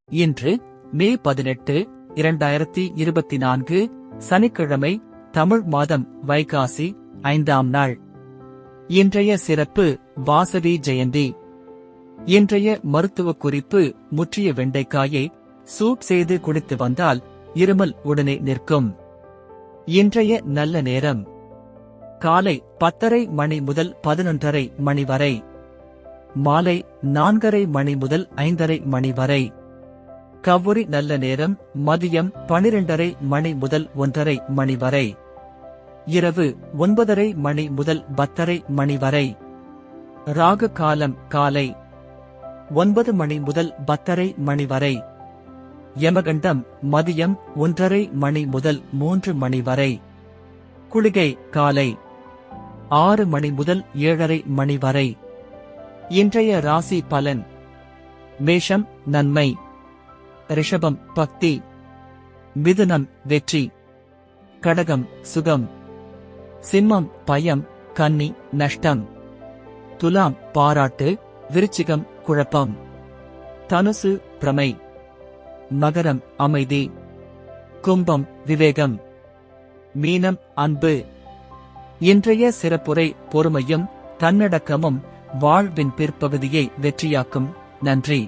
இன்று மே 18, 2024 சனிக்கிழமை, தமிழ் மாதம் வைகாசி 5ஆம் நாள். இன்றைய சிறப்பு வாசவி ஜெயந்தி. இன்றைய மருத்துவ குறிப்பு: முற்றிய வெண்டைக்காயை சூப் செய்து குடித்து வந்தால் இருமல் உடனே நிற்கும். இன்றைய நல்ல நேரம் காலை 10:30 மணி முதல் 11:30 மணி வரை, மாலை 4:30 மணி முதல் 5:30 மணி வரை. கவுரி நல்ல நேரம் மதியம் 12:30 மணி முதல் 1:30 மணி வரை, இரவு 9:30 மணி முதல் 10:30 மணி வரை. ராகு காலம் காலை 9 மணி முதல் 10:30 மணி வரை. யமகண்டம் மதியம் 1:30 மணி முதல் 3 மணி வரை. குளிகை காலை 6 மணி முதல் 7:30 மணி வரை. இன்றைய ராசி பலன்: மேஷம் நன்மை, ரிஷபம் பக்தி, மிதுனம் வெற்றி, கடகம் சுகம், சிம்மம் பயம், கன்னி நஷ்டம், துலாம் பாராட்டு, விருச்சிகம் குழப்பம், தனுசு பிரமை, மகரம் அமைதி, கும்பம் விவேகம், மீனம் அன்பு. இன்றைய சிறப்புரை: பொறுமையும் தன்னடக்கமும் வாழ்வின் பிற்பகுதியை வெற்றியாக்கும். நன்றி.